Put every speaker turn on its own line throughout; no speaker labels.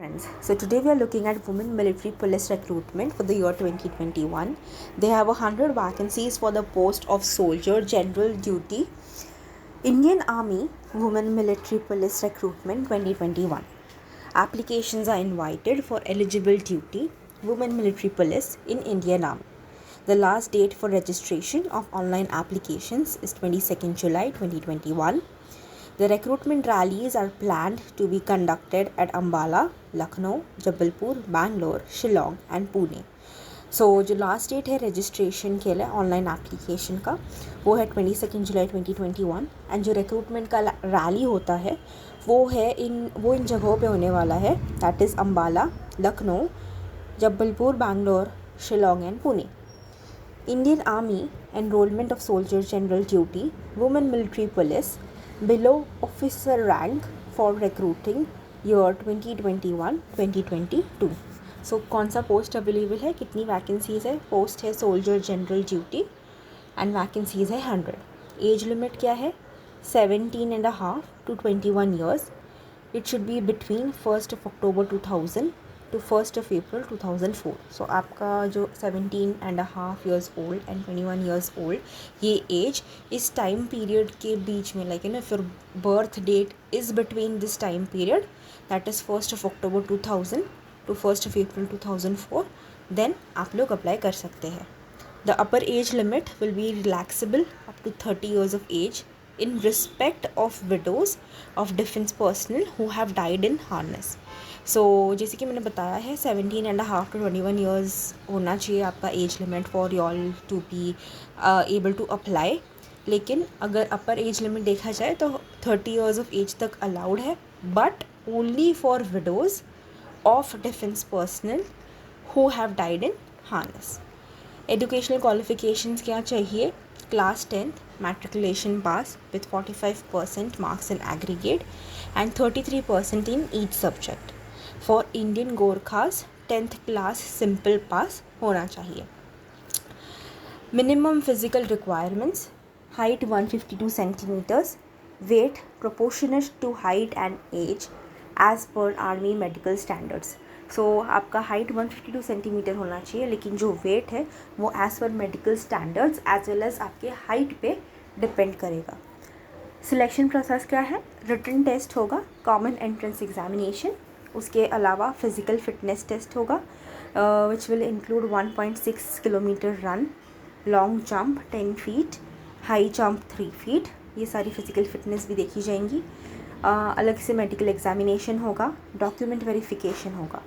Friends, so today we are looking at women military police recruitment for the year 2021. They have 100 vacancies for the post of soldier general duty. Indian Army Women Military Police Recruitment 2021. Applications are invited for eligible duty women military police in Indian Army. The last date for registration of online applications is 22nd July 2021. The recruitment rallies are planned to be conducted at Ambala, Lucknow, Jabalpur, Bangalore, Shillong and Pune. सो जो last date है registration के लिए online application का वो है 22 जुलाई 2021 and जो recruitment का rally होता है वो इन जगहों पे होने वाला है, that is Ambala, Lucknow, Jabalpur, Bangalore, Shillong and Pune. Indian Army Enrollment of Soldier General Duty Women Military Police below officer rank for recruiting year 2021-2022. सो कौन सा पोस्ट अवेलेबल है, कितनी वैकेंसीज़ है? पोस्ट है soldier general duty and vacancies है 100. एज लिमिट क्या है? 17.5 to 21 years. It should be between 1st of October 2000 to 1st of April 2004. सो आपका जो 17.5 years old and 21 years old ये एज इस टाइम पीरियड के बीच में, like if your birth date is between this time period, that is 1st of October 2000 to 1st of April 2004, then आप लोग apply कर सकते हैं. The upper age limit will be relaxable up to 30 years of age in respect of widows of defense personnel who have died in harness. So जैसे कि मैंने बताया है 17.5 to 21 years होना चाहिए आपका age limit for you all to be able to apply. लेकिन अगर अपर एज लिमिट देखा जाए तो 30 years of एज तक अलाउड है, but only for widows of defense personnel who have died in harness. Educational qualifications क्या चाहिए? Class 10th matriculation pass with 45% marks in aggregate and 33% in each subject. For Indian Gorkhas 10th class simple pass होना चाहिए. Minimum physical requirements: height 152 centimeters, weight proportionate to height and age as per army medical standards. So आपका height 152 centimetre होना चाहिए, लेकिन जो wait है वो as per medical standards as well as आपके हाइट पे डिपेंड करेगा. सिलेक्शन प्रोसेस क्या है? रिटन टेस्ट होगा, कॉमन एंट्रेंस एग्जामिनेशन, उसके अलावा फिज़िकल फिटनेस टेस्ट होगा which will include 1.6 kilometre run, long jump 10 feet, high jump 3 feet. ये सारी फिज़िकल फिटनेस भी देखी जाएंगी. अलग से मेडिकल एग्जामिनेशन होगा, डॉक्यूमेंट वेरिफिकेशन होगा.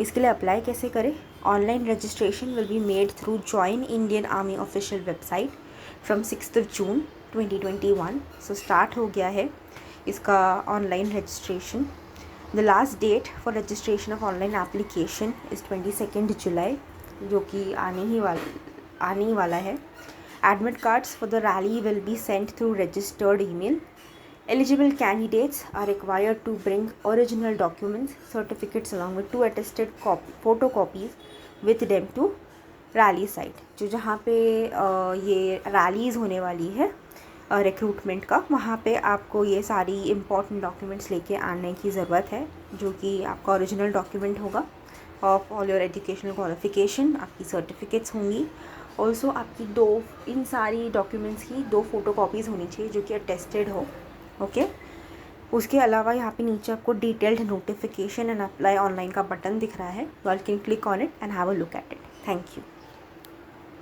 इसके लिए अप्लाई कैसे करें? Online registration will be made through join Indian army official website from 6th of June 2021. So start हो गया है इसका online registration. The last date for registration of online application is 22nd July, जो कि आने ही वाला है. Admit cards for the rally will be sent through registered email. Eligible candidates are required to bring original documents, certificates along with 2 attested photocopies with them to rally site. जो जहाँ पे ये रैलीज़ होने वाली है रिक्रूटमेंट का, वहाँ पे आपको ये सारी इम्पॉर्टेंट डॉक्यूमेंट्स लेके आने की ज़रूरत है, जो कि आपका ओरिजिनल डॉक्यूमेंट होगा of all your educational qualification, आपकी सर्टिफिकेट्स होंगी. ऑल्सो आपकी इन सारी डॉक्यूमेंट्स की 2 फोटोकॉपीज़ होनी चाहिए जो कि अटेस्टेड हो. ओके उसके अलावा यहाँ पे नीचे आपको detailed notification and apply online का बटन दिख रहा है. You all can click on it and have a look at it. Thank you.